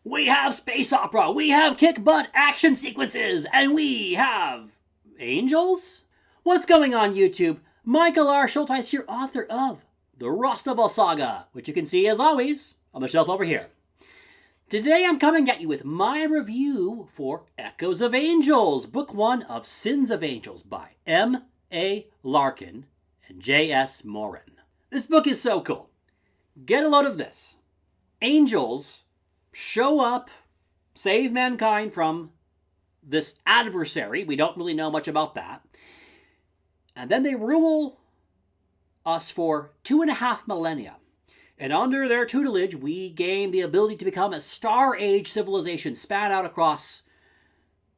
We have space opera, we have kick-butt action sequences, and we have angels? What's going on, YouTube? Michael R. Schulteis here, author of The Rostoval Saga, which you can see, as always, on the shelf over here. Today I'm coming at you with my review for Echoes of Angels, Book 1 of Sins of Angels by M.A. Larkin and J.S. Morin. This book is so cool. Get a load of this. Angels show up, save mankind from this adversary. We don't really know much about that. And then they rule us for 2.5 millennia. And under their tutelage, we gain the ability to become a Star Age civilization span out across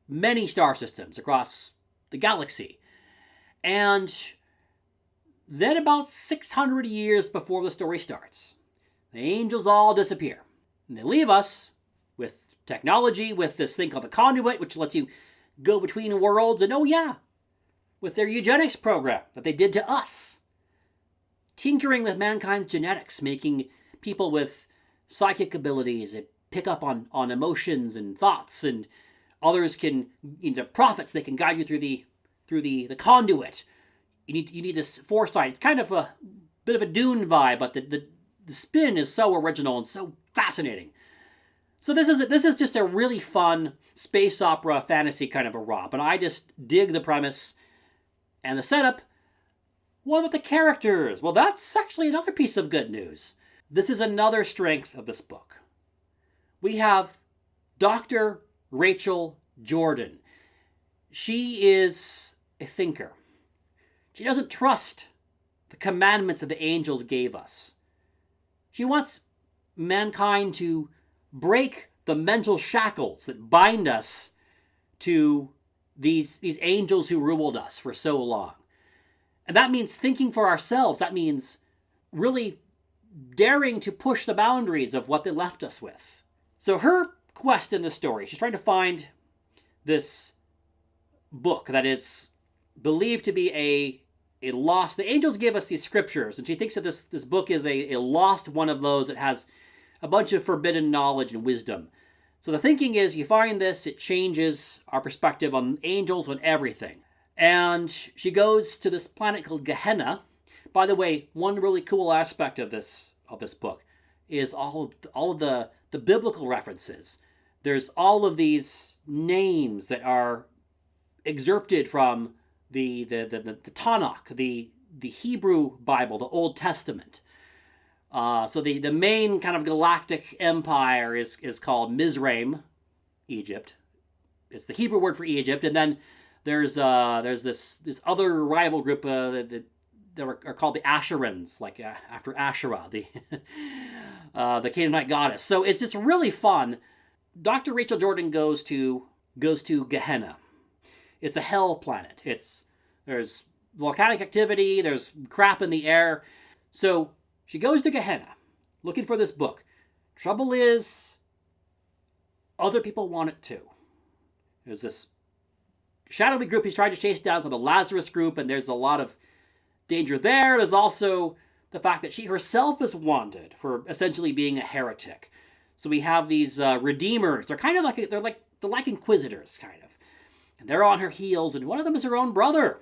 many star systems, across the galaxy. And then about 600 years before the story starts, the angels all disappear. And they leave us with technology, with this thing called the conduit, which lets you go between worlds. And oh yeah, with their eugenics program that they did to us. Tinkering with mankind's genetics, making people with psychic abilities that pick up on emotions and thoughts, and others can, prophets, they can guide you through the conduit. You need this foresight. It's kind of a bit of a Dune vibe, but the spin is so original and so fascinating. So this is just a really fun space opera fantasy kind of a romp, and I just dig the premise and the setup. What about the characters? Well, that's actually another piece of good news. This is another strength of this book. We have Dr. Rachel Jordan. She is a thinker. She doesn't trust the commandments that the angels gave us. She wants mankind to break the mental shackles that bind us to these angels who ruled us for so long. And that means thinking for ourselves. That means really daring to push the boundaries of what they left us with. So her quest in the story, she's trying to find this book that is believed to be a lost... The angels give us these scriptures, and she thinks that this book is a lost one of those that has a bunch of forbidden knowledge and wisdom. So the thinking is, you find this, it changes our perspective on angels, on everything. And she goes to this planet called Gehenna. By the way, one really cool aspect of this book is all of the biblical references. There's all of these names that are excerpted from the Tanakh, the Hebrew Bible, the Old Testament. So the main kind of galactic empire is called Mizraim, Egypt. It's the Hebrew word for Egypt, and then there's this other rival group that are called the Asherans, like after Asherah, the Canaanite goddess. So it's just really fun. Dr. Rachel Jordan goes to Gehenna. It's a hell planet. There's volcanic activity. There's crap in the air. So she goes to Gehenna, looking for this book. Trouble is, other people want it too. There's this shadowy group he's trying to chase down called the Lazarus group, and there's a lot of danger there. There's also the fact that she herself is wanted for essentially being a heretic. So we have these redeemers. They're kind of like they're like inquisitors, kind of, and they're on her heels. And one of them is her own brother.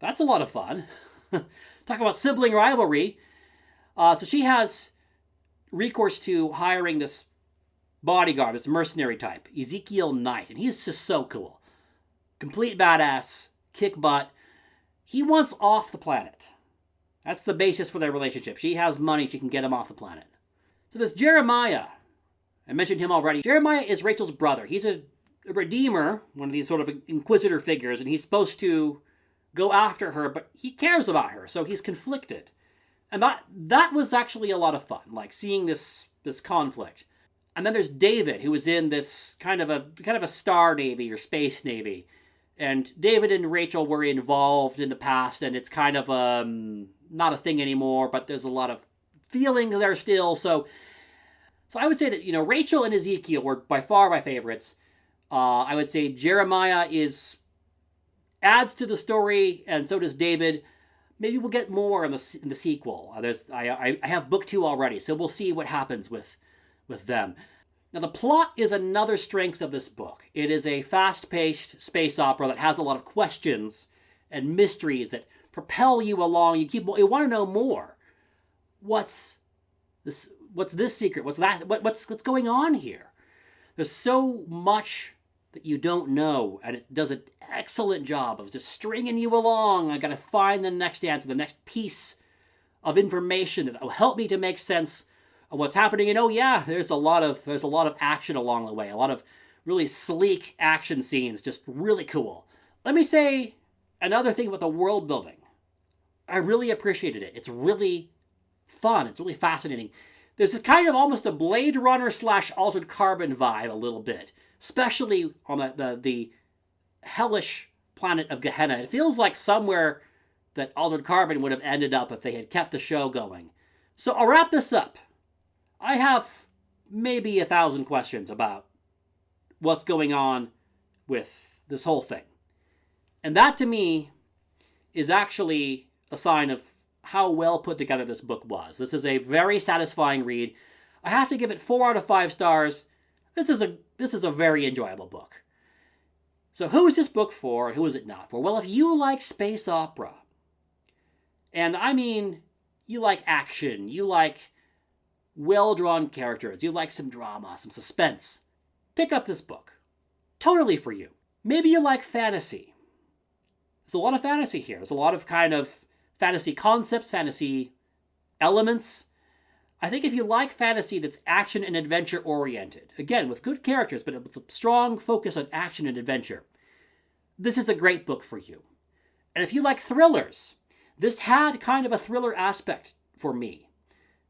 That's a lot of fun. Talk about sibling rivalry. So she has recourse to hiring this bodyguard, this mercenary type, Ezekiel Knight, and he's just so cool. Complete badass, kick butt. He wants off the planet. That's the basis for their relationship. She has money, she can get him off the planet. So this Jeremiah, I mentioned him already. Jeremiah is Rachel's brother. He's a redeemer, one of these sort of inquisitor figures, and he's supposed to go after her, but he cares about her, so he's conflicted. And that was actually a lot of fun, like seeing this conflict. And then there's David, who is in this kind of a star navy or space navy. And David and Rachel were involved in the past, and it's kind of not a thing anymore, but there's a lot of feeling there still. So I would say that, Rachel and Ezekiel were by far my favorites. I would say Jeremiah adds to the story, and so does David. Maybe we'll get more in the sequel. I have book 2 already, so we'll see what happens with them. Now, the plot is another strength of this book. It is a fast-paced space opera that has a lot of questions and mysteries that propel you along. You want to know more. What's this secret? What's that? What's going on here? There's so much that you don't know, and it does an excellent job of just stringing you along. I got to find the next answer, the next piece of information that will help me to make sense of what's happening. And oh yeah, there's a lot of action along the way. A lot of really sleek action scenes, just really cool. Let me say another thing about the world building. I really appreciated it. It's really fun. It's really fascinating. There's this kind of almost a Blade Runner / Altered Carbon vibe a little bit, especially on the hellish planet of Gehenna. It feels like somewhere that Altered Carbon would have ended up if they had kept the show going. So I'll wrap this up. I have maybe 1,000 questions about what's going on with this whole thing. And that to me is actually a sign of how well put together this book was. This is a very satisfying read. I have to give it 4 out of 5 stars. This is a very enjoyable book. So who is this book for and who is it not for? Well, if you like space opera, and I mean you like action, you like well-drawn characters, you like some drama, some suspense, pick up this book. Totally for you. Maybe you like fantasy. There's a lot of fantasy here. There's a lot of kind of fantasy concepts, fantasy elements. I think if you like fantasy that's action and adventure oriented, again, with good characters, but with a strong focus on action and adventure, this is a great book for you. And if you like thrillers, this had kind of a thriller aspect for me.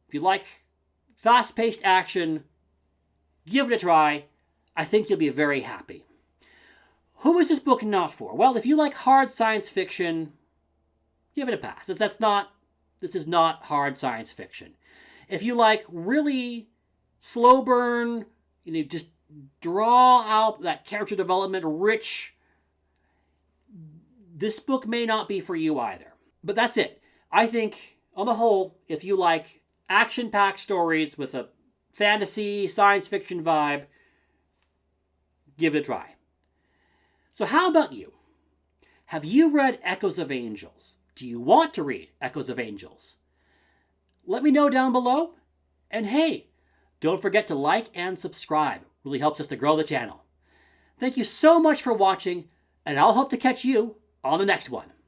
If you like fast-paced action, give it a try. I think you'll be very happy. Who is this book not for? Well, if you like hard science fiction, give it a pass. This is not hard science fiction. If you like really slow burn, just draw out that character development rich, this book may not be for you either. But that's it. I think, on the whole, if you like action-packed stories with a fantasy, science fiction vibe, give it a try. So how about you? Have you read Echoes of Angels? Do you want to read Echoes of Angels? Let me know down below. And hey, don't forget to like and subscribe. It really helps us to grow the channel. Thank you so much for watching, and I'll hope to catch you on the next one.